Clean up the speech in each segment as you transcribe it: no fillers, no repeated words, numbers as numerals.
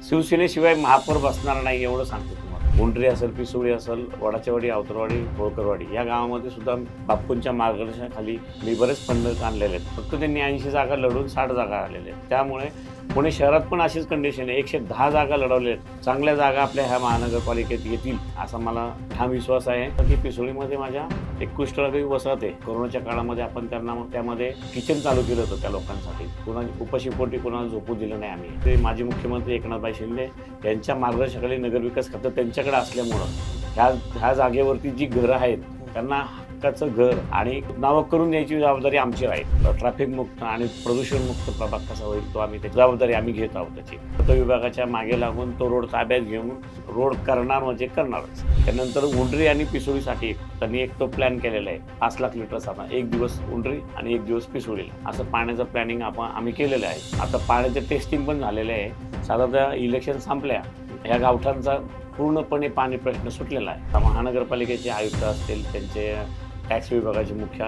शिवसेनेशिवाय महापौर बसणार नाही एवढं सांगतो तुम्हाला. उंडरी असेल, पिसोळी असेल, वडाचेवाडी, आवतरवाडी, होळकरवाडी या गावामध्ये सुद्धा बापूंच्या मार्गदर्शनाखाली मी बरेच फंड आणलेले आहेत. फक्त त्यांनी 80 जागा लढून 60 जागा आलेल्या आहेत. त्यामुळे पुणे शहरात पण अशीच कंडिशन आहे. 110 जागा लढवल्या आहेत. चांगल्या जागा आपल्या ह्या महानगरपालिकेत येतील असा मला ठाम विश्वास आहे. की पिसोळीमध्ये माझ्या 21 वसाहत आहे. कोरोनाच्या काळामध्ये आपण त्यांना त्यामध्ये किचन चालू केलं होतं त्या लोकांसाठी. उपाशीपोटी कोणाला झोपू दिलं नाही आम्ही. ते माजी मुख्यमंत्री एकनाथभाई शिंदे यांच्या मार्गदर्शनाखाली नगरविकास खातं त्यांच्याकडे असल्यामुळं ह्या जागेवरती जी घरं आहेत त्यांना हक्काचं घर आणि नावं करून द्यायची जबाबदारी आमची आहे. ट्रॅफिक मुक्त आणि प्रदूषण मुक्त प्रभाग कसा होईल तो आम्ही जबाबदारी आम्ही घेत आहोत. त्याची खत विभागाच्या मागे लागून तो रोड ताब्यात घेऊन रोड करणार म्हणजे करणारच. त्यानंतर उंडरी आणि पिसोळीसाठी त्यांनी एक तो प्लॅन केलेला आहे. 5 लाख लिटरचा एक दिवस उंडरी आणि एक दिवस पिसोळीला असं पाण्याचं प्लॅनिंग आम्ही केलेलं आहे. आता पाण्याचं टेस्टिंग पण झालेलं आहे. साधारणतः इलेक्शन संपल्या ह्या गावठांचा पूर्णपणे पाणी प्रश्न सुटलेला आहे. महानगरपालिकेचे आयुक्त असतील, त्यांचे टॅक्स विभागाचे मुख्य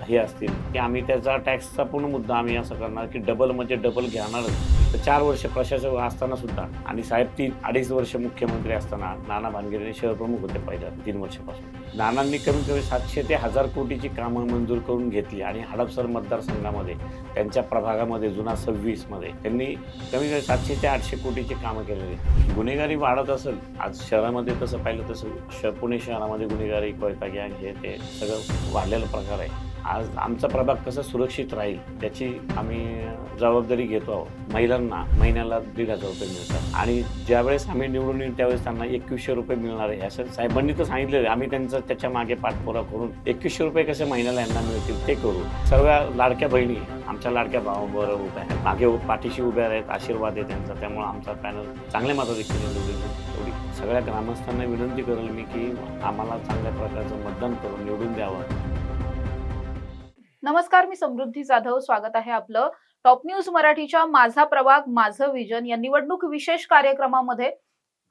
हे असतील की आम्ही त्याचा टॅक्सचा पूर्ण मुद्दा आम्ही असं करणार की डबल म्हणजे डबल घेणारच. तर 4 वर्ष प्रशासक असताना सुद्धा आणि साहेब 3-2.5 वर्ष मुख्यमंत्री असताना नाना भानगिरे शहर प्रमुख होते पहिल्या 3 वर्षापासून. नानांनी कमीत कमी 700 ते 1000 कोटीची कामं मंजूर करून घेतली आणि हडपसर मतदारसंघामध्ये त्यांच्या प्रभागामध्ये जुना 26 मध्ये त्यांनी कमीत कमी 700 ते 800 कोटीची कामं केलेली. गुन्हेगारी वाढत असेल आज शहरामध्ये तसं पाहिलं तसं पुणे शहरामध्ये गुन्हेगारी कोयता गँग हे ते सगळं वाढलेला प्रकार आहे. आज आमचा प्रभाग कसा सुरक्षित राहील त्याची आम्ही जबाबदारी घेतो आहोत. महिलांना महिन्याला 1,500 रुपये मिळतात आणि ज्यावेळेस आम्ही निवडून येईल त्यावेळेस त्यांना 2100 रुपये मिळणार आहे. असं साहेबांनी तर सांगितलेलं आहे. आम्ही त्यांचं त्याच्या मागे पाठपुरा करून 2100 रुपये कसे महिन्याला यांना मिळतील ते करू. सर्व लाडक्या बहिणी आमच्या लाडक्या भावाबरोबर उभ्या आहेत, मागे पाठीशी उभ्या आहेत, आशीर्वाद आहे त्यांचा. त्यामुळे आमचा पॅनल चांगल्या मताधिक्य एवढी सगळ्या ग्रामस्थांना विनंती करेल मी की आम्हाला चांगल्या प्रकारचं मतदान करून निवडून द्यावं. नमस्कार, मी समृद्धी जाधव. स्वागत आहे आपलं टॉप न्यूज मराठीच्या माझा प्रभाग माझं विजन या निवडणूक विशेष कार्यक्रमामध्ये.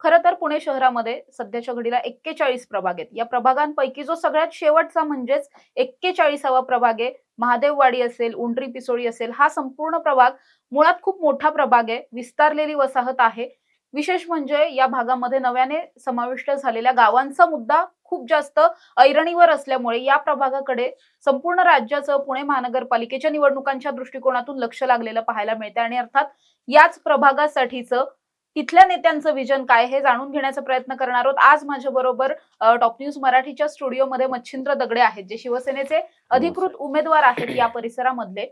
खरं तर पुणे शहरामध्ये सध्याच्या घडीला 41 प्रभाग आहेत. या प्रभागांपैकी जो सगळ्यात शेवटचा म्हणजेच 41वा प्रभाग आहे महादेववाडी असेल, उंडरी पिसोळी असेल, हा संपूर्ण प्रभाग मुळात खूप मोठा प्रभाग आहे, विस्तारलेली वसाहत आहे. विशेष म्हणजे या भागामध्ये नव्याने समाविष्ट झालेल्या गावांचा मुद्दा खूप जास्त ऐरणीवर असल्यामुळे या प्रभागाकडे संपूर्ण राज्याचं पुणे महानगरपालिकेच्या निवडणुकांच्या दृष्टिकोनातून लक्ष लागलेलं पाहायला मिळते. आणि अर्थात याच प्रभागासाठीचं तिथल्या नेत्यांचं विजन काय हे जाणून घेण्याचा प्रयत्न करणार आहोत. आज माझ्या बरोबर टॉप न्यूज मराठीच्या स्टुडिओमध्ये मच्छिंद्र दगडे आहेत, जे शिवसेनेचे अधिकृत उमेदवार आहेत या परिसरामधले.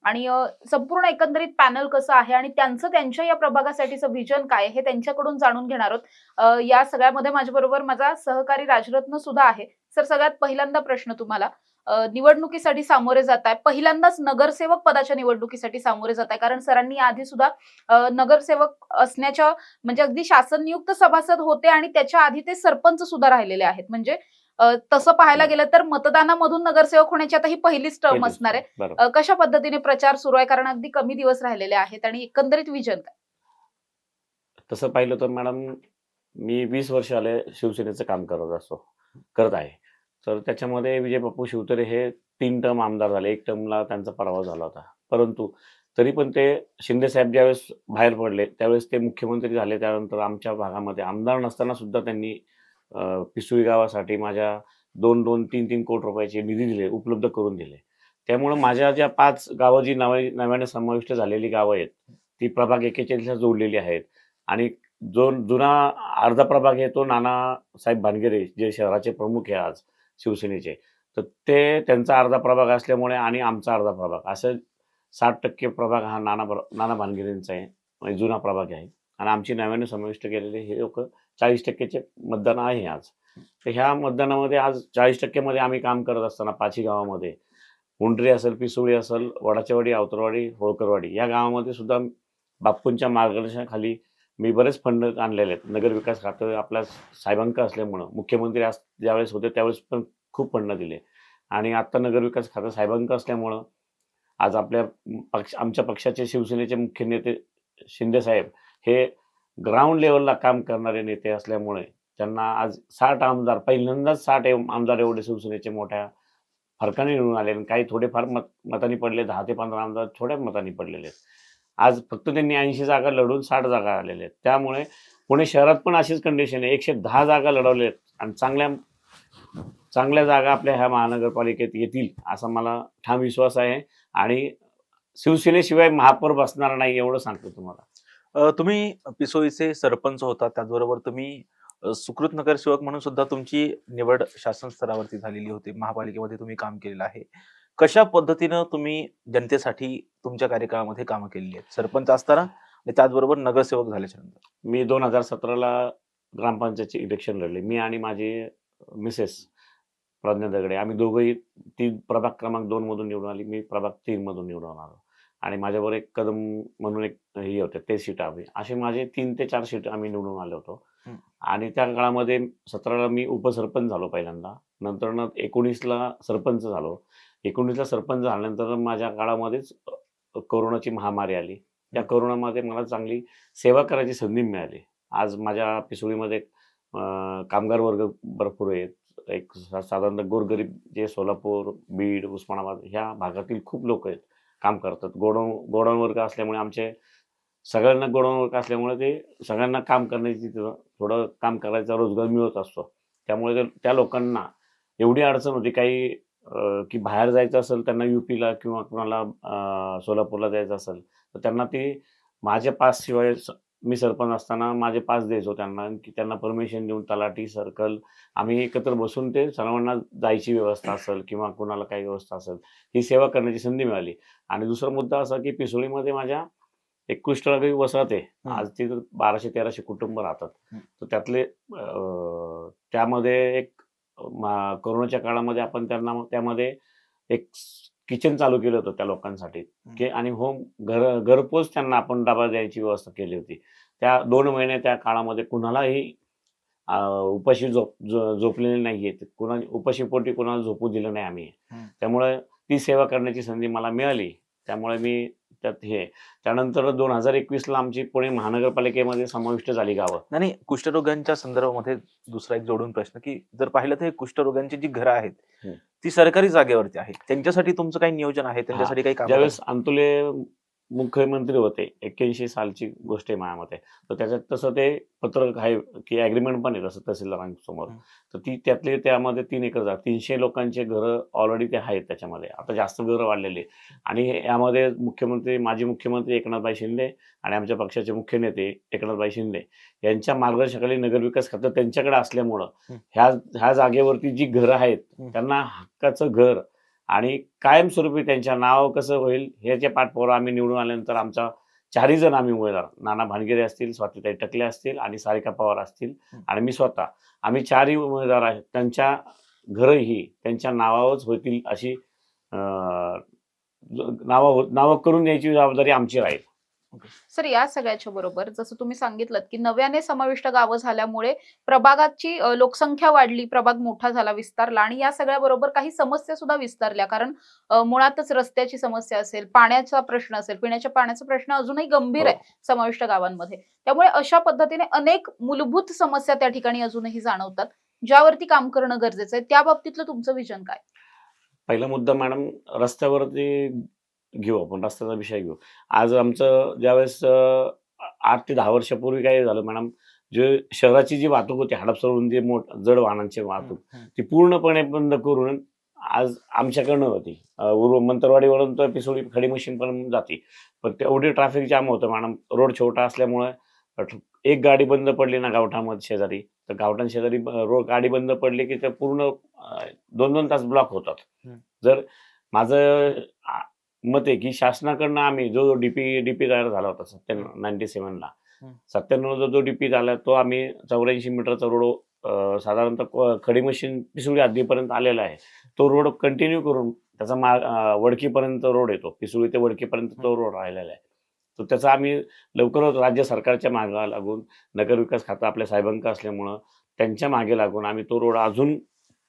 आणि संपूर्ण एकंदरीत पॅनल कसं आहे आणि त्यांच्या या प्रभागासाठीचं विजन काय हे त्यांच्याकडून जाणून घेणार आहोत. या सगळ्यामध्ये माझ्या बरोबर माझा सहकारी राजरत्न सुद्धा आहे. सर, सगळ्यात पहिल्यांदा प्रश्न तुम्हाला, निवडणुकीसाठी सामोरे जात आहे, पहिल्यांदाच नगरसेवक पदाच्या निवडणुकीसाठी सामोरे जात आहे, कारण सरांनी आधी सुद्धा नगरसेवक असण्याच्या म्हणजे अगदी शासन नियुक्त सभासद होते आणि त्याच्या आधी ते सरपंच सुद्धा राहिलेले आहेत. म्हणजे तसं पाहायला गेलं तर मतदानामधून नगरसेवक होण्याची आता ही पहिलीच टर्म असणार आहे. कशा पद्धतीने प्रचार सुरू आहे, कारण अगदी कमी दिवस राहिलेले आहेत, आणि एकंदरीत विजन काय? तसं पाहिलं तर मॅडम, मी 20 वर्ष आले शिवसेनेचं काम करत आहे. तर त्याच्यामध्ये विजय बापू शिवतरे हे 3 टर्म आमदार झाले. 1 टर्मला त्यांचा पराभव झाला होता. परंतु तरी पण ते शिंदे साहेब ज्यावेळेस बाहेर पडले त्यावेळेस ते मुख्यमंत्री झाले. त्यानंतर आमच्या भागामध्ये आमदार नसताना सुद्धा त्यांनी पिसोळी गावासाठी माझ्या 2-2, 3-3 कोटी रुपयाचे निधी दिले, उपलब्ध करून दिले. त्यामुळे माझ्या ज्या 5 गावं जी नव्याने समाविष्ट झालेली गावं आहेत ती प्रभाग 41ला जोडलेली आहेत. आणि जो जुना अर्धा प्रभाग आहे तो नानासाहेब भानगिरे जे शहराचे प्रमुख आहे आज शिवसेनेचे, तर ते त्यांचा अर्धा प्रभाग असल्यामुळे आणि आमचा अर्धा प्रभाग असं 60% प्रभाग हा नाना भानगिरेंचा आहे, म्हणजे जुना प्रभाग आहे. आणि आमची नव्याने समाविष्ट केलेले हे लोक 40%चे मतदान आहे आज. तर ह्या मतदानामध्ये आज 40% मध्ये आम्ही काम करत असताना 5ही गावामध्ये उंडरी असेल, पिसोळी असेल, वडाचेवाडी, आवतरवाडी, होळकरवाडी या गावामध्ये सुद्धा बापूंच्या मार्गदर्शनाखाली मी बरेच फंड आणलेले आहेत. नगरविकास खातं आपल्या साहेबांक असल्यामुळं मुख्यमंत्री ज्यावेळेस होते त्यावेळेस पण खूप फंड दिले. आणि आत्ता नगरविकास खातं साहेबांक असल्यामुळं आज आमच्या पक्षाचे शिवसेनेचे मुख्य नेते शिंदे साहेब हे ग्राउंड लेवलला काम करणारे नेते असल्यामुळे त्यांना आज 60 आमदार, पहिल्यांदाच 60 आमदार एवढे शिवसेनेचे मोठ्या फरकाने निवडून आले. आणि काही थोडेफार मतांनी पडले, 10 ते 15 आमदार थोड्या मतांनी पडलेले आहेत. आज फक्त त्यांनी 80 जागा लढून 60 जागा आलेल्या आहेत. त्यामुळे पुणे शहरात पण अशीच कंडिशन आहे. 110 जागा लढवल्या आहेत आणि चांगल्या चांगल्या जागा आपल्या ह्या महानगरपालिकेत येतील असा मला ठाम विश्वास आहे. आणि शिवसेनेशिवाय महापौर बसणार नाही एवढं सांगतो तुम्हाला. तुम्ही पिसोईचे सरपंच होता, त्याचबरोबर तुम्ही सुकृत नगरसेवक म्हणून सुद्धा तुमची निवड शासन स्तरावरती झालेली होती. महापालिकेमध्ये तुम्ही काम केलेलं आहे. कशा पद्धतीनं तुम्ही जनतेसाठी तुमच्या कार्यकाळामध्ये कामं केलेली आहेत, सरपंच असताना आणि त्याचबरोबर नगरसेवक झाल्याच्या नंतर? मी 2017ला ग्रामपंचायतचे इलेक्शन लढले. मी आणि माझी मिसेस प्रज्ञा दगडे आम्ही दोघंही ती प्रभाग क्रमांक 2 मधून निवडून आली. मी प्रभाग 3 मधून निवडून आलो आणि माझ्याबरोबर एक कदम म्हणून एक हे होते, ते सीट आम्ही असे माझे 3 ते 4 सीट आम्ही निवडून आलो होतो. आणि त्या काळामध्ये 17ला मी उपसरपंच झालो पहिल्यांदा. नंतर 19ला सरपंच झालो. 19ला सरपंच झाल्यानंतर माझ्या काळामध्येच कोरोनाची महामारी आली. त्या कोरोनामध्ये मला चांगली सेवा करायची संधी मिळाली. आज माझ्या पिसोळीमध्ये कामगार वर्ग भरपूर आहेत. एक साधारणतः गोरगरीब जे सोलापूर, बीड, उस्मानाबाद ह्या भागातील खूप लोक आहेत, काम करतात. गोडाऊन वर्ग असल्यामुळे आमचे सगळ्यांना गोडाऊन वर्ग असल्यामुळे ते सगळ्यांना काम करण्याची थोडं काम करायचा रोजगार मिळत असतो. त्यामुळे त्या लोकांना एवढी अडचण होती काही की बाहेर जायचं असेल त्यांना UPला किंवा कुणाला सोलापूरला जायचं असेल तर त्यांना ते माझ्या पास शिवाय मी सरपंच असताना माझे पास द्यायचो त्यांना की त्यांना परमिशन देऊन तलाठी सर्कल आम्ही एकत्र बसून ते सर्वांना जायची व्यवस्था असेल किंवा कुणाला काही व्यवस्था असेल ही सेवा करण्याची संधी मिळाली. आणि दुसरा मुद्दा असा की पिसोळीमध्ये माझ्या एक कुष्ठरोगी वसाहत आहे. आज तिथं 1200-1300 कुटुंब राहतात. तर त्यातले त्यामध्ये एक कोरोनाच्या काळामध्ये आपण त्यांना त्यामध्ये एक किचन चालू केलं होतं त्या लोकांसाठी की आणि होम घरपोच त्यांना आपण डबा द्यायची व्यवस्था केली होती. त्या 2 महिने त्या काळामध्ये कुणालाही उपाशी झोपलेले नाहीये. उपाशीपोटी कुणाला झोपू दिलं नाही आम्ही. त्यामुळे ती सेवा करण्याची संधी मला मिळाली. त्यामुळे मी त्यात त्यानंतर 2021ला आमची पुणे महानगरपालिकेमध्ये समाविष्ट झाली गावं. नाही, कुष्ठरोगांच्या संदर्भामध्ये दुसरा एक जोडून प्रश्न, की जर पाहिलं तर हे कुष्ठरोगांची जी घरं आहेत ती सरकारी जागेवरती आहेत, त्यांच्यासाठी तुमचं काही नियोजन आहे? त्यांच्यासाठी काही काम? ज्यावेळेस अंतुले मुख्यमंत्री होते 81 सालची गोष्ट आहे माझ्यामध्ये, तर त्याच्यात तसं ते पत्रक आहे की ॲग्रीमेंट पण आहे तसं तहसीलदारांसमोर. तर त्यामध्ये 3 एकर जागा 300 लोकांचे घरं ऑलरेडी ते आहेत त्याच्यामध्ये. आता जास्त घरं वाढलेली आणि यामध्ये माजी मुख्यमंत्री एकनाथभाई शिंदे आणि आमच्या पक्षाचे मुख्य नेते एकनाथभाई शिंदे यांच्या मार्गदर्शनाखाली नगरविकास खातं त्यांच्याकडे असल्यामुळं ह्या जागेवरती जी घरं आहेत त्यांना हक्काचं घर आणि कायमस्वरूपी त्यांच्या नाव कसं होईल ह्याच्या पाठपुरावा आम्ही निवडून आल्यानंतर आमचा 4ही जण आम्ही उमेदवार, नाना भानगिरे असतील, स्वातीताई टकले असतील आणि सारिका पवार असतील आणि मी स्वतः, आम्ही 4ही उमेदवार आहेत. त्यांच्या घरंही त्यांच्या नावावरच होतील अशी नावं करून द्यायची जबाबदारी आमची राहील. सर, या सगळ्याच्या बरोबर जसं तुम्ही सांगितलं की नव्याने समाविष्ट गावं झाल्यामुळे प्रभागाची लोकसंख्या वाढली, प्रभाग मोठा झाला, विस्तारला आणि या सगळ्या बरोबर काही समस्या सुद्धा विस्तारल्या. कारण मुळातच रस्त्याची समस्या असेल, पाण्याचा प्रश्न असेल, पिण्याच्या पाण्याचा प्रश्न अजूनही गंभीर आहे समाविष्ट गावांमध्ये. त्यामुळे अशा पद्धतीने अनेक मूलभूत समस्या त्या ठिकाणी अजूनही जाणवतात, ज्यावरती काम करणं गरजेचं आहे. त्या बाबतीतलं तुमचं विजन काय? पहिला मुद्दा मॅडम रस्त्यावरती घेऊ, आपण रस्त्याचा विषय घेऊ. आज आमचं ज्यावेळेस 8 ते 10 वर्षापूर्वी काय झालं मॅडम, जे शहराची जी वाहतूक होती हडपसरहून जे जड वाहनांची वाहतूक ती पूर्णपणे बंद करून आज आमच्याकडनं होती. मंतरवाडीवरून तर पिसोळी खडी मशीन पण जाते, पण तेवढी ट्रॅफिक जाम होतं मॅडम. रोड छोटा असल्यामुळे एक गाडी बंद पडली ना गावठामध्ये शेजारी, तर गावठाण शेजारी गाडी बंद पडली की ते पूर्ण 2-2 तास ब्लॉक होतात. जर माझं मत आहे की शासनाकडनं आम्ही जो डीपी तयार झाला होता 97ला 97 जो डीपी झाला तो आम्ही 84 मीटरचा रोड साधारणतः खडी मशीन पिसोळी हद्दीपर्यंत आलेला आहे. तो रोड कंटिन्यू करून त्याचा वडकीपर्यंत रोड येतो, पिसोळी ते वडकीपर्यंत तो रोड राहिलेला आहे. तर त्याचा आम्ही लवकरच राज्य सरकारच्या मागे लागून, नगरविकास खातं आपल्या साहेबांचं असल्यामुळं त्यांच्या मागे लागून आम्ही तो रोड अजून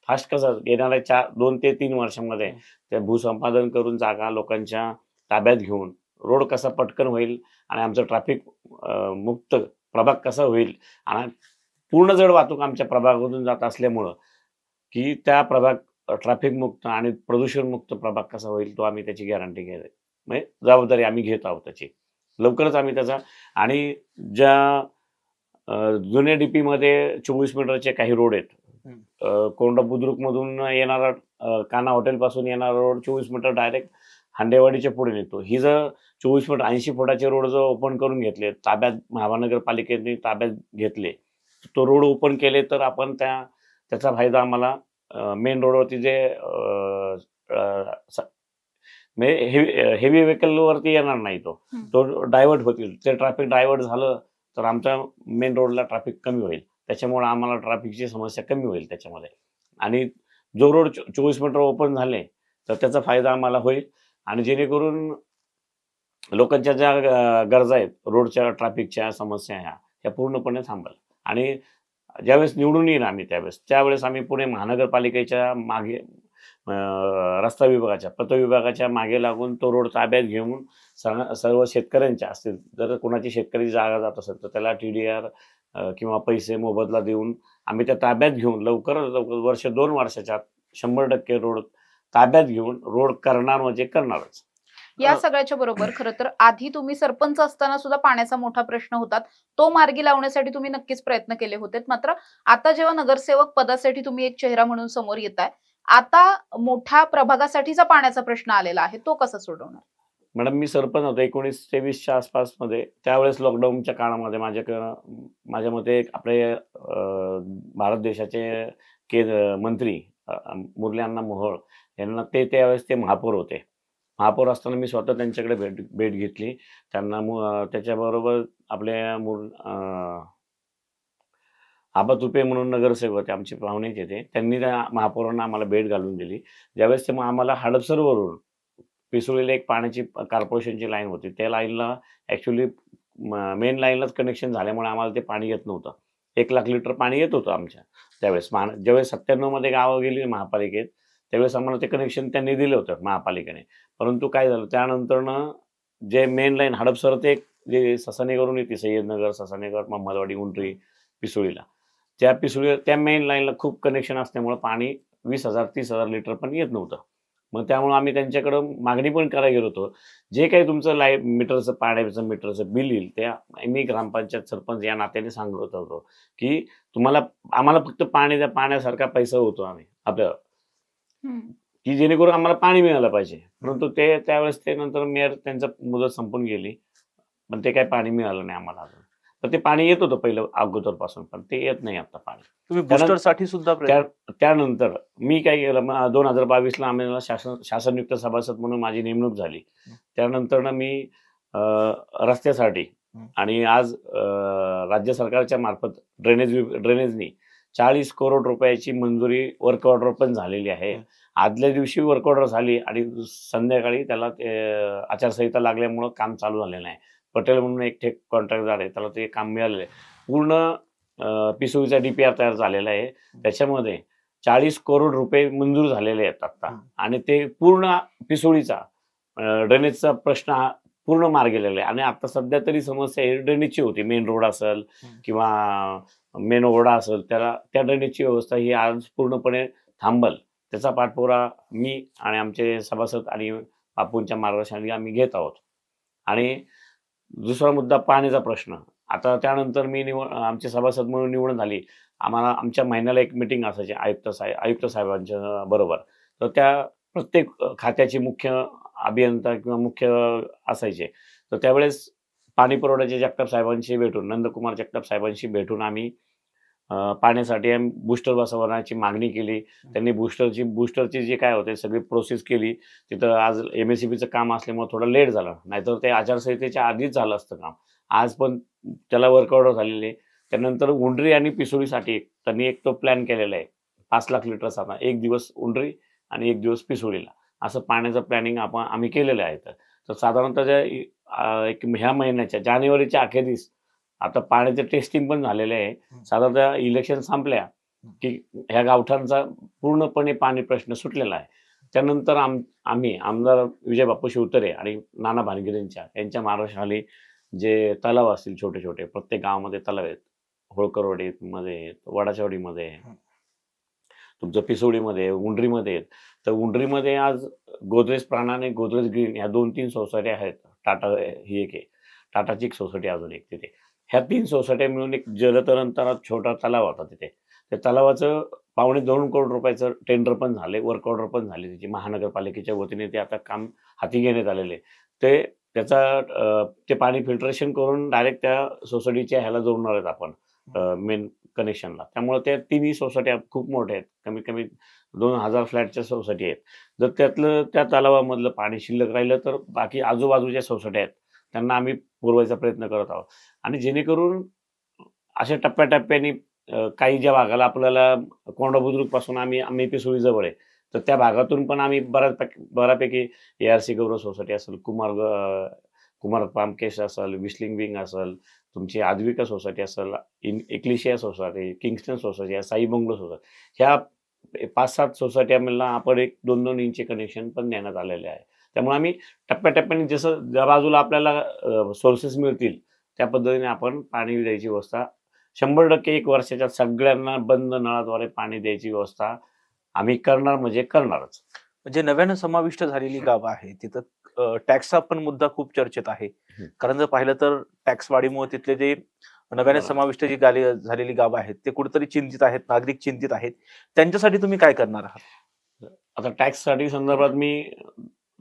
फास्ट कसा येणाऱ्या 2 ते 3 वर्षांमध्ये त्या भूसंपादन करून जागा लोकांच्या ताब्यात घेऊन रोड कसा पटकन होईल आणि आमचं ट्रॅफिक मुक्त प्रभाग कसा होईल आणि पूर्ण जड वाहतूक आमच्या प्रभागातून जात असल्यामुळं की त्या प्रभाग ट्रॅफिक मुक्त आणि प्रदूषण मुक्त प्रभाग कसा होईल तो आम्ही त्याची गॅरंटी म्हणजे जबाबदारी आम्ही घेत आहोत त्याची. लवकरच आम्ही त्याचा आणि ज्या जुन्या डीपीमध्ये 24 मीटरचे काही रोड आहेत. कोंडा बुद्रुकमधून येणारा काना हॉटेलपासून येणारा रोड 24 मीटर डायरेक्ट हांडेवाडीच्या पुढे नेतो. ही जर 24 फूट 80 फुटाचे रोड जर ओपन करून घेतले, ताब्यात महानगरपालिकेने ताब्यात घेतले, तो रोड ओपन केले तर आपण त्याचा फायदा आम्हाला मेन रोडवरती जे हेवी व्हेकलवरती येणार नाही तो डायव्हर्ट होतील. ते ट्रॅफिक डायव्हर्ट झालं तर आमच्या मेन रोडला ट्रॅफिक कमी होईल. त्याच्यामुळे आम्हाला ट्रॅफिकची समस्या कमी होईल त्याच्यामध्ये. आणि जो रोड 24 मीटर ओपन झाले तर त्याचा फायदा आम्हाला होईल आणि जेणेकरून लोकांच्या ज्या गरजा आहेत, रोडच्या ट्रॅफिकच्या समस्या ह्या पूर्णपणे थांबेल. आणि ज्यावेळेस निवडून येईल आम्ही त्यावेळेस आम्ही पुणे महानगरपालिकेच्या मागे रस्ता विभागाच्या पथ विभागाच्या मागे लागून तो रोड ताब्यात घेऊन सर्व शेतकऱ्यांच्या असतील, जर कोणाची शेतकरी जागा जात असेल तर त्याला TDR किंवा पैसे मोबदला देऊन आम्ही त्या ताब्यात घेऊन लवकरात लवकर वर्ष 2 वर्षाच्या 100% रोड ताब्यात घेऊन रोड करणार म्हणजे करणारच. या सगळ्याच्या बरोबर खरं तर आधी तुम्ही सरपंच असताना सुद्धा पाण्याचा मोठा प्रश्न होता, तो मार्गी लावण्यासाठी तुम्ही नक्कीच प्रयत्न केले होते. मात्र आता जेव्हा नगरसेवक पदासाठी तुम्ही एक चेहरा म्हणून समोर येताय, आता मोठ्या प्रभागासाठीचा पाण्याचा प्रश्न आलेला आहे, तो कसा सोडवणार? मॅडम, मी सरपंच होतो 1923च्या आसपासमध्ये. त्यावेळेस लॉकडाऊनच्या काळामध्ये माझ्या मते आपले भारत देशाचे मंत्री मुरली अण्णा मोहोळ यांना त्यावेळेस ते महापौर होते. महापौर असताना मी स्वतः त्यांच्याकडे भेट घेतली. त्यांना त्याच्याबरोबर आपले आबा तुपे म्हणून नगरसेवक होते, आमचे पाहुणेच येते. त्यांनी त्या महापौरांना आम्हाला भेट घालून दिली. ज्यावेळेस ते आम्हाला हडपसरवरून पिसोळीला एक पाण्याची कॉर्पोरेशनची लाईन होती. त्या लाईनला ॲक्च्युली मेन लाईनलाच कनेक्शन झाल्यामुळे आम्हाला ते पाणी येत नव्हतं. 1,00,000 लिटर पाणी येत होतं आमच्या त्यावेळेस. ज्यावेळेस 97मध्ये गावं गेली महापालिकेत, त्यावेळेस आम्हाला ते कनेक्शन त्यांनी दिलं होतं महापालिकेने. परंतु काय झालं, त्यानंतरनं जे मेन लाईन हडपसर ते जे ससानेकरून येते, सय्यदनगर, ससानेकर, महम्मदवाडी, उंटरी, पिसोळीला, त्या मेन लाईनला खूप कनेक्शन असल्यामुळं पाणी 20,000 30,000 लिटर पण येत नव्हतं. मग त्यामुळे आम्ही त्यांच्याकडं मागणी पण करायला गेलो होतो, जे काही तुमचं पाण्याचं मीटरचं बिल येईल, त्या मी ग्रामपंचायत सरपंच या नात्याने सांगत होतो की आम्हाला फक्त पाणी द्या, पाण्यासारखा पैसा होतो आम्ही आपल्याला, की जेणेकरून आम्हाला पाणी मिळालं पाहिजे. परंतु त्यावेळेस ते नंतर मेयर त्यांचं मुदत संपून गेली, पण ते काही पाणी मिळालं नाही आम्हाला अजून. तर ते पाणी येत होतं पहिलं अगोदरपासून, पण ते येत नाही आता पाणी. तुम्ही बुस्टरसाठी सुद्धा त्यानंतर मी काय केलं, 2022ला आम्हाला शासनयुक्त सभासद म्हणून माझी नेमणूक झाली. त्यानंतर मी रस्त्यासाठी आणि आज राज्य सरकारच्या मार्फत ड्रेनेजनी 40 करोड रुपयाची मंजुरी वर्क ऑर्डर पण झालेली आहे. आदल्या दिवशी वर्क ऑर्डर झाली आणि संध्याकाळी त्याला आचारसंहिता लागल्यामुळं काम चालू झालेलं आहे. पटेल म्हणून एक कॉन्ट्रॅक्टदार आहे, त्याला ते काम मिळालेलं आहे. पूर्ण पिसोळीचा DPR तयार झालेला आहे. त्याच्यामध्ये 40 करोड रुपये मंजूर झालेले आहेत आता. आणि ते पूर्ण पिसोळीचा ड्रेनेजचा प्रश्न हा पूर्ण मार्ग गेलेला आहे. आणि आता सध्या तरी समस्या ही ड्रेनेजची होती. मेन रोड असेल किंवा मेन ओढा असेल, त्या ड्रेनेजची व्यवस्था ही आज पूर्णपणे थांबल. त्याचा पाठपुरा मी आणि आमचे सभासद आणि बापूंच्या मार्गदर्शनाने आम्ही घेत आहोत. आणि दुसरा मुद्दा पाण्याचा प्रश्न. आता त्यानंतर आमचे सभासद म्हणून निवडून झाली. आमच्या महिन्याला एक मीटिंग असायची आयुक्त साहेबांच्या बरोबर. तर त्या प्रत्येक खात्याची मुख्य अभियंता किंवा मुख्य असायचे. तर त्यावेळेस पाणी पुरवठ्याचे जगताप साहेबांशी भेटून, नंदकुमार जगताप साहेबांशी भेटून आम्ही पाण्यासाठी बूस्टर बसवण्याची मागणी केली. त्यांनी बूस्टरची जी काय होते सगळी प्रोसेस केली. तिथं आज MSCBचं काम असल्यामुळे थोडं लेट झालं, नाहीतर ते आचारसंहितेच्या आधीच झालं असतं काम. आज पण त्याला वर्क ऑर्डर झालेली आहे. त्यानंतर उंडरी आणि पिसोळीसाठी त्यांनी एक तो प्लॅन केलेला आहे. 5,00,000 लिटरचा, एक दिवस उंडरी आणि एक दिवस पिसोळीला, असं पाण्याचं प्लॅनिंग आम्ही केलेलं आहे. तर साधारणतः ह्या महिन्याच्या जानेवारीच्या अखेरीस आता पाण्याचं टेस्टिंग पण झालेलं आहे. साधारणतः इलेक्शन संपल्या की ह्या गावठांचा पूर्णपणे पाणी प्रश्न सुटलेला आहे. त्यानंतर आम्ही आमदार विजय बापू शिवतरे आणि नाना भानगिरेंच्या यांच्या मार्गदर्शनाखाली जे तलाव असतील छोटे छोटे, प्रत्येक गावामध्ये तलाव आहेत. होळकरवाडीमध्ये, वडाच्यावाडीमध्ये, तुमचं पिसोळीमध्ये, उंडरीमध्ये आहेत. तर उंडरीमध्ये आज गोदरेज प्राण आणि गोदरेज ग्रीन ह्या 2-3 सोसायटी आहेत. टाटा ही एक आहे. टाटाची एक सोसायटी अजून एक तिथे. ह्या 3 सोसायट्या मिळून एक जलतरण छोटा तलाव होता तिथे. त्या तलावाचं ₹2.25 करोड रुपयाचं टेंडर पण झाले, वर्क ऑर्डर पण झाली त्याची महानगरपालिकेच्या वतीने ते आता काम हाती घेण्यात आलेले. ते ते पाणी फिल्ट्रेशन करून डायरेक्ट त्या सोसायटीच्या ह्याला जोडणार आहेत आपण मेन कनेक्शनला. त्यामुळे त्या तिन्ही सोसायट्या खूप मोठ्या आहेत. कमीत कमी 2,000 फ्लॅटच्या सोसायटी आहेत. जर त्यातलं त्या तलावामधलं पाणी शिल्लक राहिलं तर बाकी आजूबाजूच्या सोसायट्या आहेत, त्यांना आम्ही पुरवायचा प्रयत्न करत आहोत. आणि जेणेकरून अशा टप्प्याटप्प्याने काही ज्या भागाला आपल्याला कोंडा बुद्रुकपासून आम्ही पिसोळी जवळ आहे, तर त्या भागातून पण आम्ही बऱ्यापैकी ARC गौरव सोसायटी असेल, कुमार पामकेश असेल, विस्लिंग विंग असेल, तुमची आद्विका सोसायटी असेल, Ecclesia society, Kingston society, Sai bungalow society, ह्या 5-7 सोसायट्यांना आपण एक 2-2 इंची कनेक्शन पण देण्यात आलेले आहे. त्यामुळे आम्ही टप्प्याटप्प्याने जसं ज्या बाजूला आपल्याला सोर्सेस मिळतील त्या पद्धतीने आपण पाणी द्यायची व्यवस्था 100% 1 वर्षाच्या सगळ्यांना बंद नळाद्वारे पाणी द्यायची व्यवस्था आम्ही करणार म्हणजे करणारच. म्हणजे नव्यानं समाविष्ट झालेली गावं आहे तिथं टॅक्सचा पण मुद्दा खूप चर्चेत आहे. कारण जर पाहिलं तर टॅक्स वाढीमुळे तिथले जे नव्याने बरोबर. समाविष्ट जी झालेली गावं आहेत ते कुठेतरी चिंतित आहेत, नागरिक चिंतित आहेत. त्यांच्यासाठी तुम्ही काय करणार आहात? आता टॅक्ससाठी संदर्भात मी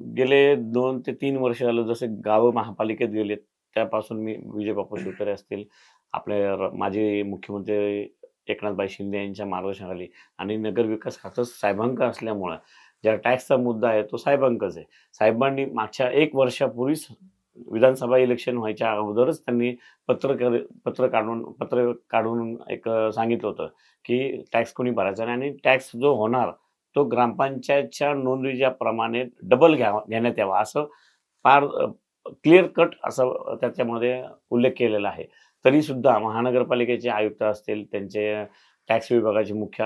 गेले 2 ते 3 वर्ष झालं जसे गावं महापालिकेत गेलेत त्यापासून मी विजय बापू शिवतारे असतील, आपले माजी मुख्यमंत्री एकनाथभाई शिंदे यांच्या मार्गदर्शनाखाली आणि नगरविकास खातं साहेबांक असल्यामुळं ज्या टॅक्सचा मुद्दा आहे तो साहेबांकच आहे. साहेबांनी मागच्या 1 वर्षापूर्वीच विधानसभा इलेक्शन व्हायच्या अगोदरच त्यांनी पत्र काढून एक सांगितलं होतं की टॅक्स कोणी भरायचा नाही आणि टॅक्स जो होणार तो ग्रामपंचायतच्या नोंदीच्या प्रमाणे डबल घेण्यात यावा असं फार क्लिअर कट असं त्याच्यामध्ये उल्लेख केलेला आहे. तरी सुद्धा महानगरपालिकेचे आयुक्त असतील, त्यांचे टॅक्स विभागाचे मुख्य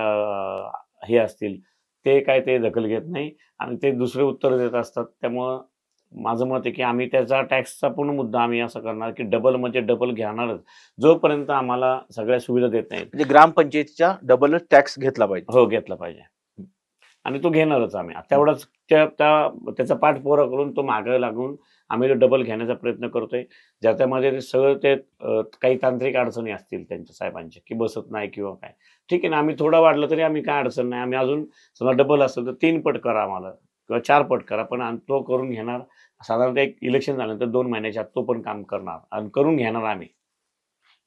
हे असतील, ते दखल घेत नाही आणि ते दुसरे उत्तर देत असतात. त्यामुळं माझं मत आहे की आम्ही त्याचा टॅक्सचा पूर्ण मुद्दा आम्ही असं करणार की डबल म्हणजे डबल घेणारच, जोपर्यंत आम्हाला सगळ्या सुविधा देत नाहीत. म्हणजे ग्रामपंचायतीच्या डबलच टॅक्स घेतला पाहिजे. हो, घेतला पाहिजे आणि तो घेणारच आम्ही. तेवढाच त्याचा पाठपुरावा करून तो मागे लागून आम्ही डबल घेण्याचा प्रयत्न करतोय. ज्याच्यामध्ये सगळं काही तांत्रिक अडचणी असतील त्यांच्या साहेबांच्या की बसत नाही किंवा काय, ठीक आहे ना, आम्ही थोडं वाढलं तरी आम्ही काय अडचण नाही. आम्ही अजून समजा डबल असेल तर 3 पट करा आम्हाला किंवा 4 पट करा, पण तो करून घेणार. साधारणतः एक इलेक्शन झाल्यानंतर 2 महिन्याच्या आत तो पण काम करणार आणि करून घेणार आम्ही.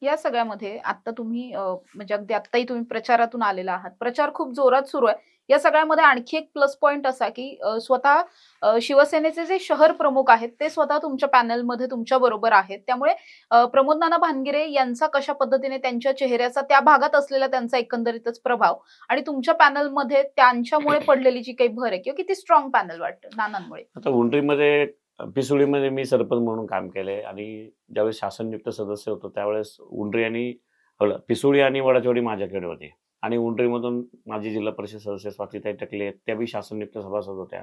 या सगळ्यामध्ये आता तुम्ही म्हणजे अगदी आत्ताही तुम्ही प्रचारातून आलेला आहात, प्रचार खूप जोरात सुरू आहे. या सगळ्यामध्ये आणखी एक प्लस पॉइंट असा की स्वतः शिवसेनेचे जे शहर प्रमुख आहेत ते स्वतः तुमच्या पॅनलमध्ये तुमच्या बरोबर आहेत. त्यामुळे प्रमोद नाना भानगिरे यांचा कशा पद्धतीने त्यांच्या चेहऱ्याचा त्या भागात असलेला त्यांचा एकंदरीतच प्रभाव आणि तुमच्या पॅनलमध्ये त्यांच्यामुळे पडलेली जी काही भर आहे किंवा किती स्ट्रॉंग पॅनल वाटतं नानांमुळे? आता उंटरीमध्ये पिसोळीमध्ये मी सरपंच म्हणून काम केलंय आणि ज्यावेळेस शासनयुक्त सदस्य होतो त्यावेळेस उंटरी आणि पिसोळी आणि वडाचवाडी माझ्याकडे होते आणि उंटरीमधून माझी जिल्हा परिषद सदस्य स्वातीताई टकले त्या बी शासनयुक्त सभासद होत्या.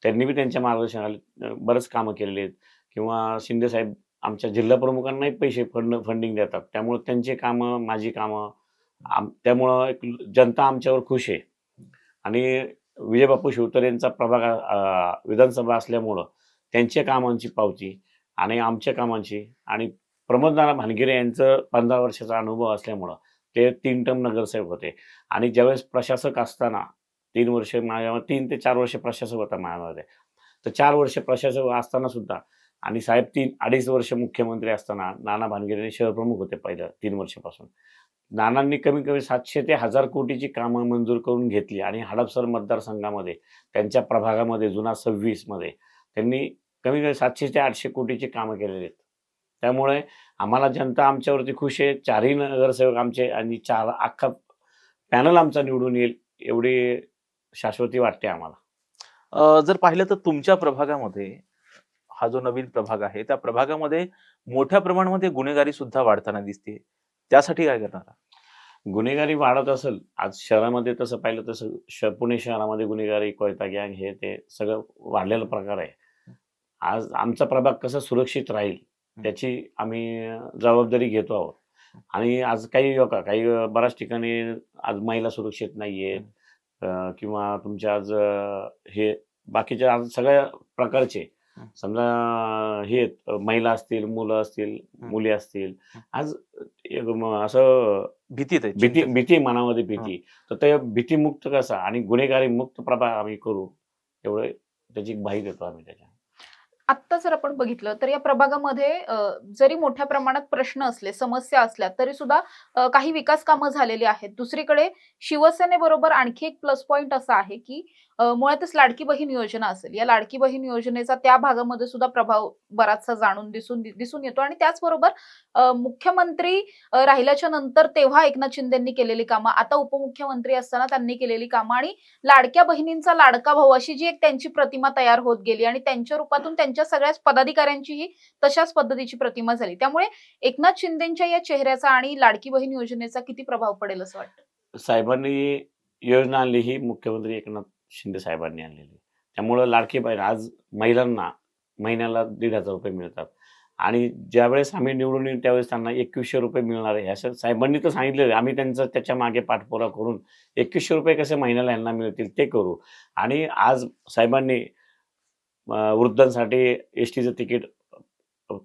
त्यांनी बी त्यांच्या मार्गदर्शनाखाली बरेच कामं केलेली आहेत किंवा शिंदे साहेब आमच्या जिल्हा प्रमुखांनाही पैसे फंडिंग देतात. त्यामुळे त्यांची कामं, माझी कामं त्यामुळं एक जनता आमच्यावर खुश आहे आणि विजय बापू शिवतारे यांचा प्रभाग विधानसभा असल्यामुळं त्यांच्या कामांची पावती आणि आमच्या कामांची आणि प्रमोद नाना भानगिरे यांचं 15 वर्षाचा अनुभव असल्यामुळं ते 3 टर्म नगरसेवक होते आणि ज्यावेळेस प्रशासक असताना 3 वर्ष 3 ते 4 वर्ष प्रशासक होता माझ्यामध्ये, तर 4 वर्ष प्रशासक असताना सुद्धा आणि साहेब 3-2.5 वर्ष मुख्यमंत्री असताना नाना भानगिरे शहर प्रमुख होते पहिल्या 3 वर्षापासून. नानांनी कमीत कमी 700 ते 1000 कोटीची कामं मंजूर करून घेतली आणि हडपसर मतदारसंघामध्ये त्यांच्या प्रभागामध्ये जुना 26 मध्ये त्यांनी कमीत कमी 700 ते 800 कोटीची कामं केलेली आहेत. त्यामुळे आम्हाला जनता आमच्यावरती खुश आहे. 4ही नगरसेवक आमचे आणि 4 अख्खा पॅनल आमचा निवडून येईल एवढी शाश्वती वाटते आम्हाला. जर पाहिलं तर तुमच्या प्रभागामध्ये हा जो नवीन प्रभाग आहे त्या प्रभागामध्ये मोठ्या प्रमाणामध्ये गुन्हेगारी सुद्धा वाढताना दिसते. त्यासाठी काय करणार? गुन्हेगारी वाढत असेल आज शहरामध्ये, तसं पाहिलं तसं पुणे शहरामध्ये गुन्हेगारी, कोयता गँग हे ते सगळं वाढलेला प्रकार आहे. आज आमचा प्रभाग कसा सुरक्षित राहील त्याची आम्ही जबाबदारी घेतो आहोत आणि आज काही बऱ्याच ठिकाणी आज महिला सुरक्षित नाहीये किंवा तुमच्या आज हे बाकीच्या आज सगळ्या प्रकारचे समजा हे आहेत, महिला असतील, मुलं असतील, मुली असतील, आज असं भीतीत आहे, भीती चिंतेत. भीती मनामध्ये भीती, तर त्या भीतीमुक्त कसा आणि गुन्हेगारी मुक्त प्रभाग आम्ही करू, एवढं त्याची ग्वाही देतो आम्ही त्याच्या. आत्ता जर आपण बघितलं तर या प्रभागामध्ये जरी मोठ्या प्रमाणात प्रश्न असले, समस्या असल्या तरी सुद्धा काही विकास कामं झालेली आहेत. दुसरीकडे शिवसेनेबरोबर आणखी एक प्लस पॉइंट असा आहे की मुळातच लाडकी बहीण योजना असेल. या लाडकी बहीण योजनेचा त्या भागामध्ये सुद्धा प्रभाव बराचसा दिसून येतो आणि त्याचबरोबर मुख्यमंत्री राहिल्याच्या नंतर तेव्हा एकनाथ शिंदेंनी केलेली कामं, आता उपमुख्यमंत्री असताना त्यांनी केलेली कामं आणि लाडक्या बहिणींचा लाडका भाऊ अशी जी एक त्यांची प्रतिमा तयार होत गेली आणि त्यांच्या रूपातून त्यांच्या सगळ्याच पदाधिकाऱ्यांचीही तशाच पद्धतीची प्रतिमा झाली. त्यामुळे एकनाथ शिंदेच्या या चेहऱ्याचा आणि लाडकी बहीण योजनेचा किती प्रभाव पडेल असं वाटतं? साहेबांनी योजना आणली ही मुख्यमंत्री एकनाथ शिंदे साहेबांनी आणलेली. त्यामुळं लाडकी बहीण आज महिलांना महिन्याला 1,500 रुपये मिळतात आणि ज्यावेळेस आम्ही निवडून येऊ त्यावेळेस त्यांना 2,100 रुपये मिळणार आहे. असं साहेबांनी तर सांगितलेलं आहे. आम्ही त्यांचं त्याच्या मागे पाठपुरावा करून 2,100 रुपये कसे महिन्याला यांना मिळतील ते करू. आणि आज साहेबांनी वृद्धांसाठी एसटीचं तिकीट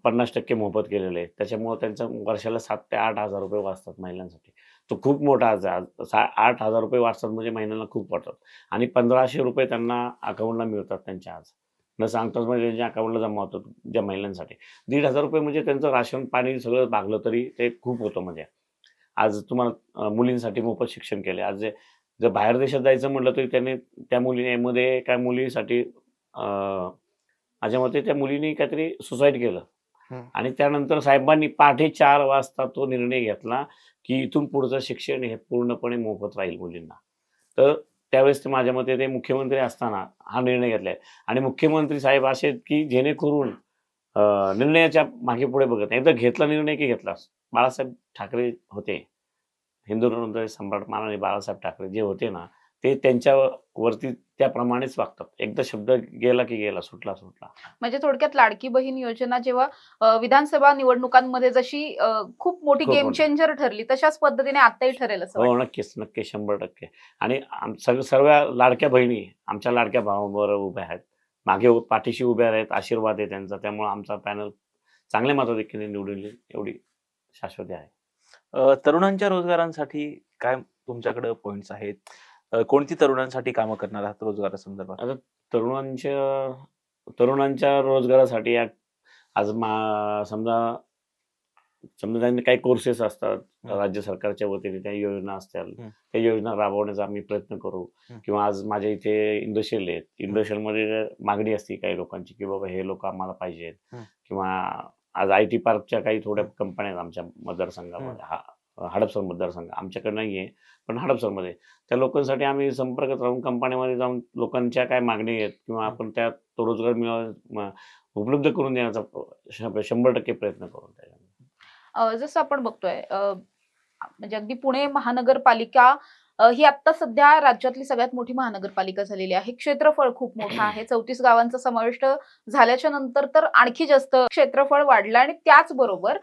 50% मोफत केलेलं आहे. त्याच्यामुळं त्यांचं वर्षाला 7,000 ते 8,000 रुपये वाचतात महिलांसाठी. तो खूप मोठा आज आज 8,000 रुपये वाचतात म्हणजे महिन्याला खूप वाटतात आणि 1,500 रुपये त्यांना अकाउंटला मिळतात त्यांच्या आज. न सांगताच म्हणजे त्यांच्या अकाउंटला जमा होतात ज्या महिलांसाठी. 1,500 रुपये म्हणजे त्यांचं राशन पाणी सगळं भागलं तरी ते खूप होतं म्हणजे. आज तुम्हाला मुलींसाठी मोफत शिक्षण केले. आज जर बाहेर देशात जायचं म्हटलं तरी त्यांनी त्या मुलीमध्ये काय मुलीसाठी माझ्या मते त्या मुलीने काहीतरी सुसाईड केलं आणि त्यानंतर साहेबांनी पहाटे 4 वाजता तो निर्णय घेतला की इथून पुढचं शिक्षण हे पूर्णपणे मोफत राहील मुलींना. तर त्यावेळेस ते माझ्या मते ते मुख्यमंत्री असताना हा निर्णय घेतलाय आणि मुख्यमंत्री साहेब असे आहेत की जेणेकरून निर्णयाच्या मागे पुढे बघत नाही. एकदा घेतला निर्णय की घेतलाच. बाळासाहेब ठाकरे होते, हिंदू सम्राट माननीय बाळासाहेब ठाकरे जे होते ना, ते त्यांच्यावरती त्याप्रमाणेच वागतात. एकदा शब्द गेला की गेला, सुटला. म्हणजे थोडक्यात लाडकी बहीण योजना जेव्हा विधानसभा निवडणुकांमध्ये जशी खूप मोठी खूप गेम मोठी. चेंजर ठरली, तशाच पद्धतीने आताही ठरेल असं हो, वाटतं. नक्कीच, 100% आणि सर्व लाडक्या बहिणी आमच्या लाडक्या भावाबरोबर उभ्या आहेत. मागे पाठीशी उभ्या आहेत, आशीर्वाद आहे त्यांचा. त्यामुळे आमचा पॅनल चांगल्या मताधिक्याने निवडून येईल एवढी शाश्वती आहे. तरुणांच्या रोजगारांसाठी काय तुमच्याकडे पॉइंट्स आहेत? कोणती तरुणांसाठी कामं करणार आहात रोजगारासंदर्भात? आता तरुणांच्या रोजगारासाठी आज समजा त्यांनी काही कोर्सेस असतात राज्य सरकारच्या वतीने, त्या योजना असतील, त्या योजना राबवण्याचा आम्ही प्रयत्न करू. किंवा आज माझ्या इथे इंडस्ट्रियल आहेत. इंडस्ट्रियलमध्ये मागणी असते काही लोकांची की बाबा हे लोक आम्हाला पाहिजेत. किंवा आज IT पार्कच्या काही थोड्या कंपन्या आहेत आमच्या मतदारसंघामध्ये, हडपसर मतदारसंघ आमच्याकडे नाहीये पण हडपसरमध्ये. त्या लोकांसाठी आम्ही संपर्कात राहून कंपन्यामध्ये जाऊन लोकांच्या काय मागणी आहेत किंवा आपण त्या तो रोजगार उपलब्ध करून देण्याचा 100% प्रयत्न करू. जसं आपण बघतोय म्हणजे अगदी पुणे महानगरपालिका ही आता सध्या राज्यातली सगळ्यात मोठी महानगरपालिका झालेली आहे. क्षेत्रफळ खूप मोठं आहे. 34 गावांचा समाविष्ट झाल्याच्या नंतर तर आणखी जास्त क्षेत्रफळ वाढलं आणि त्याचबरोबर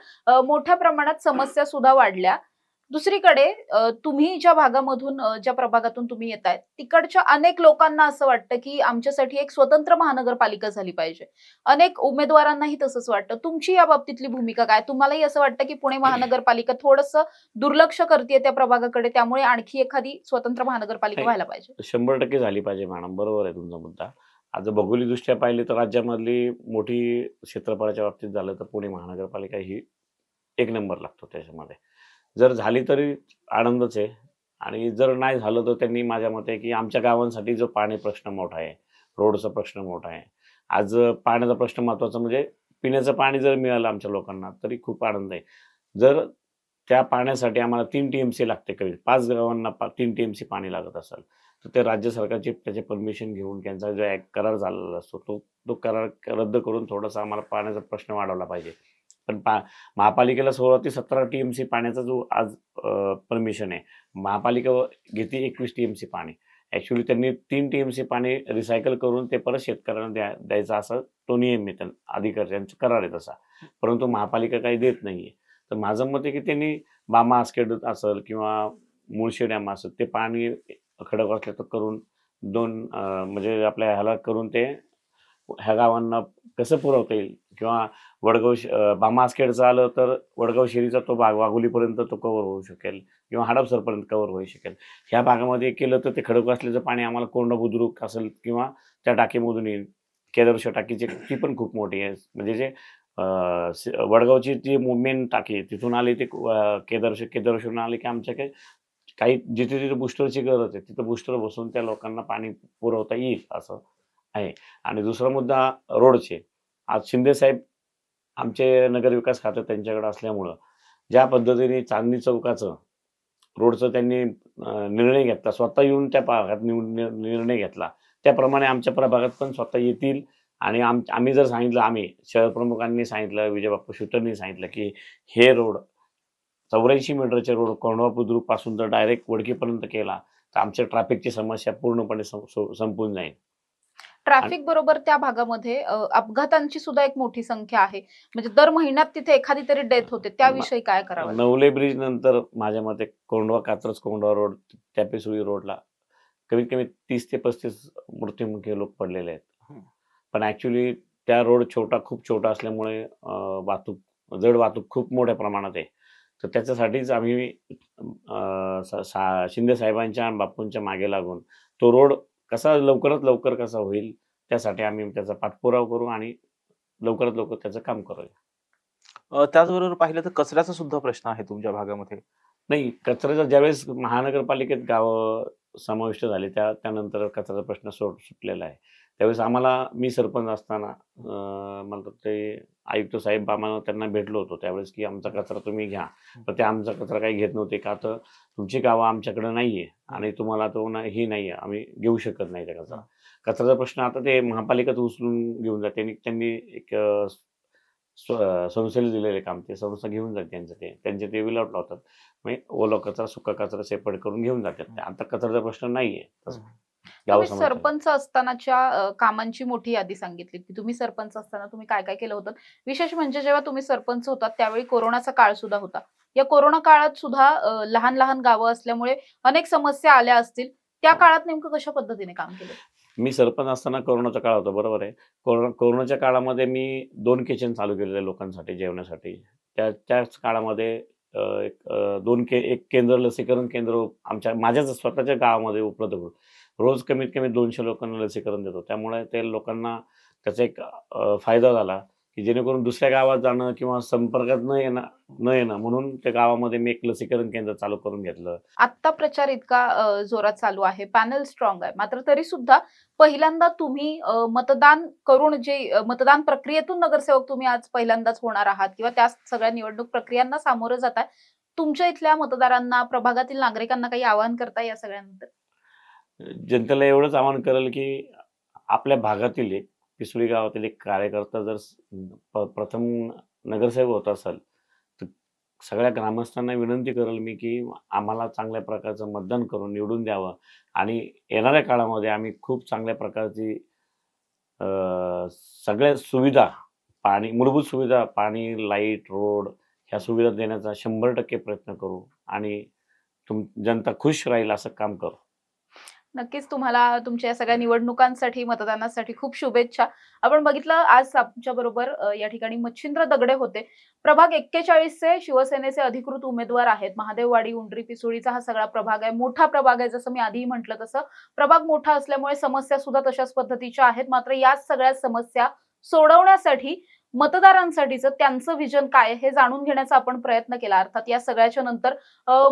मोठ्या प्रमाणात समस्या सुद्धा वाढल्या. दुसरीकडे तुम्ही ज्या भागामधून ज्या प्रभागातून तुम्ही येताय तिकडच्या अनेक लोकांना असं वाटतं की आमच्यासाठी एक स्वतंत्र महानगरपालिका झाली पाहिजे. अनेक उमेदवारांनाही तसंच वाटतं. तुमची या बाबतीतली भूमिका काय? तुम्हालाही असं वाटतं की पुणे महानगरपालिका थोडंसं दुर्लक्ष करते त्या प्रभागाकडे, त्यामुळे आणखी एखादी स्वतंत्र महानगरपालिका व्हायला पाहिजे? 100% झाली पाहिजे मॅडम. बरोबर आहे तुमचा मुद्दा. आज भौगोलिकदृष्ट्या पाहिले तर राज्यामधली मोठी क्षेत्रफळाच्या बाबतीत झालं तर पुणे महानगरपालिका ही 1 नंबर लागतो त्याच्यामध्ये. जर झाली तरी आनंदच आहे आणि जर नाही झालं तर त्यांनी माझ्या मते की आमच्या गावांसाठी जो पाणी प्रश्न मोठा आहे, रोडचा प्रश्न मोठा आहे. आज पाण्याचा प्रश्न महत्त्वाचा म्हणजे पिण्याचं पाणी जर मिळालं आमच्या लोकांना तरी खूप आनंद आहे. जर त्या पाण्यासाठी आम्हाला 3 TMC लागते, कधी 5 गावांना 3 TMC पाणी लागत असेल तर ते राज्य सरकारची त्याचे परमिशन घेऊन त्यांचा जो करार झालेला असतो तो करार रद्द करून थोडासा आम्हाला पाण्याचा प्रश्न वाढवला पाहिजे. पण महापालिकेला 16 ते 17 TMC पाण्याचा जो आज परमिशन आहे, महापालिका घेते 21 TMC पाणी. ॲक्च्युअली त्यांनी 3 TMC पाणी रिसायकल करून ते परत शेतकऱ्यांना द्यायचा असा तो नियम आहे, अधिकाऱ्यांचा करार आहे तसा. परंतु महापालिका काही देत नाहीये. तर माझं मत आहे की त्यांनी बामा आस्केड असेल किंवा मुळशी डॅम असेल ते पाणी खडक असलं तर करून 2 म्हणजे आपल्या ह्याला करून ते ह्या गावांना कसं पुरवता येईल, किंवा बामासखेडचं आलं तर वडगाव शेरीचा तो भाग वाघोलीपर्यंत तो कव्हर होऊ शकेल, किंवा हडपसरपर्यंत कव्हर होऊ शकेल. ह्या भागामध्ये केलं तर ते खडकवासल्याचं पाणी आम्हाला कोंडा बुद्रुक असेल किंवा त्या टाकीमधून येईल. केदारेश्वर टाकीची ती पण खूप मोठी आहे. म्हणजे जे वडगावची जी मेन टाकी आहे तिथून आली ते केदारेश्वरनं आली की आमच्याकडे काही जिथे जिथे बुस्टरची गरज आहे तिथं बुस्टर बसून त्या लोकांना पाणी पुरवता येईल असं आहे. आणि दुसरा मुद्दा रोडचे. आज शिंदेसाहेब आमचे नगरविकास खातं त्यांच्याकडे असल्यामुळं ज्या पद्धतीने चांदणी चौकाचं रोडचं त्यांनी निर्णय घेतला, स्वतः येऊन त्या भागात निर्णय घेतला, त्याप्रमाणे आमच्या प्रभागात पण स्वतः येतील. आणि आम्ही जर सांगितलं, आम्ही शहर प्रमुखांनी सांगितलं, विजयबापू शूटरनी सांगितलं की हे रोड 84 मीटरचे रोड कोंढवा बुद्रुक पासून जर डायरेक्ट वडकीपर्यंत केला तर आमच्या ट्रॅफिकची समस्या पूर्णपणे संपून जाईल. ट्रॅफिक बरोबर त्या भागामध्ये अपघातांची सुद्धा एक मोठी संख्या आहे. म्हणजे दर महिन्यात तिथे एखादी तरी डेथ होते. त्याविषयी काय करावं? नवले ब्रिज नंतर माझ्या मते कोंढवा कात्रज कोंढवा रोड त्या पिसुळी रोडला कमीत कमी 30 ते 35 मृत्युमुखी लोक पडलेले आहेत. पण ऍक्च्युली त्या रोड खूप छोटा असल्यामुळे जड वाहतूक खूप मोठ्या प्रमाणात आहे. तर त्याच्यासाठीच आम्ही शिंदे साहेबांच्या आणि बापूंच्या मागे लागून तो रोड कसा लवकरात लवकर कसा होईल त्यासाठी आम्ही त्याचा पाठपुरावा करू आणि लवकरात लवकर त्याचं काम करूया. त्याचबरोबर पाहिलं तर कचऱ्याचा सुद्धा प्रश्न आहे तुमच्या भागामध्ये. नाही, कचऱ्याचा ज्यावेळेस महानगरपालिकेत गावं समाविष्ट झाली त्यानंतर कचऱ्याचा प्रश्न सुटलेला आहे. त्यावेळेस मी सरपंच असताना मला ते आयुक्त साहेब आम्हाला त्यांना भेटलो होतो त्यावेळेस की आमचा कचरा तुम्ही घ्या. तर ते आमचा कचरा काही घेत नव्हते, का तर तुमची गावं आमच्याकडे नाहीये आणि तुम्हाला तो ही नाहीये, आम्ही घेऊ शकत नाही त्या कचऱ्याचा प्रश्न. आता ते महापालिकेत उचलून घेऊन जाते. त्यांनी एक संस्थेला दिलेले काम, ते संस्था घेऊन जाते. त्यांचे ते विलआउट लावतात. म्हणजे ओला कचरा सुका कचरा सेपरेट करून घेऊन जातात. आता कचऱ्याचा प्रश्न नाहीये. तुम्ही सरपंच असतानाच्या कामांची मोठी यादी सांगितली की तुम्ही सरपंच असताना तुम्ही काय काय केलं होतं. विशेष म्हणजे जेव्हा तुम्ही सरपंच होतात त्यावेळी कोरोनाचा काळ सुद्धा होता. या कोरोना काळात सुद्धा लहान लहान गावं असल्यामुळे अनेक समस्या आल्या असतील. त्या काळात नेमकं कशा पद्धतीने काम केलं? मी सरपंच असताना कोरोनाचा काळ होता, बरोबर आहे. कोरोनाच्या काळामध्ये मी 2 किचन चालू केलेले लोकांसाठी जेवणासाठी. त्याच काळामध्ये एक केंद्र, लसीकरण केंद्र माझ्या स्वतःच्या गावामध्ये उपलब्ध होतं. रोज कमीत कमी 200 लोकांना लसीकरण देतो. त्यामुळे ते लोकांना त्याचा एक फायदा झाला की जेणेकरून दुसऱ्या गावात जाणं किंवा संपर्कात न येणं म्हणून त्या गावामध्ये मी एक लसीकरण केंद्र चालू करून घेतलं. आता प्रचार इतका जोरात चालू आहे, पॅनल स्ट्रॉंग आहे, मात्र तरी सुद्धा पहिल्यांदा तुम्ही मतदान करून जे मतदान प्रक्रियेतून नगरसेवक तुम्ही आज पहिल्यांदाच होणार आहात किंवा त्या सगळ्या निवडणूक प्रक्रियांना सामोरं जात आहे. तुमच्या इथल्या मतदारांना, प्रभागातील नागरिकांना काही आवाहन करताय या सगळ्यानंतर? जनतेला एवढंच आवाहन करेल की आपल्या भागातील एक पिसुळी गावातील एक कार्यकर्ता जर प्रथम नगरसेवक होत असेल तर सगळ्या ग्रामस्थांना विनंती करेल मी की आम्हाला चांगल्या प्रकारचं मतदान करून निवडून द्यावं. आणि येणाऱ्या काळामध्ये आम्ही खूप चांगल्या प्रकारची सगळ्या सुविधा, मूलभूत सुविधा, पाणी, लाईट, रोड ह्या सुविधा देण्याचा 100% प्रयत्न करू आणि जनता खुश राहील असं काम करू. नक्कीच तुम्हाला तुमच्या या सगळ्या निवडणुकांसाठी, मतदानासाठी खूप शुभेच्छा. आपण बघितलं आज आमच्या बरोबर या ठिकाणी मच्छिंद्र दगडे होते. प्रभाग 41 चे शिवसेनेचे अधिकृत उमेदवार आहेत. महादेववाडी, उंडरी, पिसुळीचा हा सगळा प्रभाग आहे. मोठा प्रभाग आहे. जसं मी आधी म्हटलं तसं प्रभाग मोठा असल्यामुळे समस्या सुद्धा तशाच पद्धतीच्या आहेत. मात्र या सगळ्या समस्या सोडवण्यासाठी मतदारांसाठीचं त्यांचं विजन काय हे जाणून घेण्याचा आपण प्रयत्न केला. अर्थात या सगळ्याच्या नंतर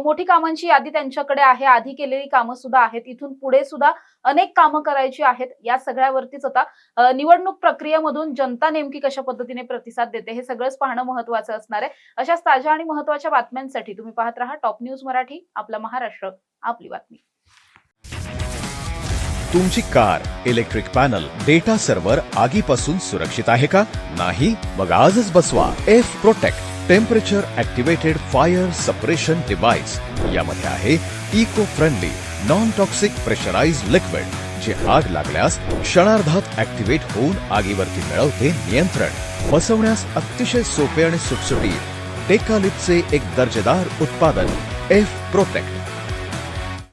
मोठी कामांची यादी त्यांच्याकडे आहे. आधी केलेली कामं सुद्धा आहेत. इथून पुढे सुद्धा अनेक कामं करायची आहेत. या सगळ्यावरतीच आता निवडणूक प्रक्रियेमधून जनता नेमकी कशा पद्धतीने प्रतिसाद देते हे सगळंच पाहणं महत्त्वाचं असणार आहे. अशाच ताज्या आणि महत्त्वाच्या बातम्यांसाठी तुम्ही पाहत राहा टॉप न्यूज मराठी. आपला महाराष्ट्र, आपली बातमी. तुमची car, electric panel, data server आगीपासून सुरक्षित आहे का? नाही? मग आजच बसवा F protect temperature activated fire suppression device. यामध्ये आहे eco friendly non toxic pressurised liquid जे आग लागल्यास क्षणार्धात ऍक्टिव्हेट होऊन आगीवरती मिळवते नियंत्रण. बसवण्यास अतिशय सोपे आणि सुटसुटीत. टेकालिपचे एक दर्जेदार उत्पादन एफ प्रोटेक्ट.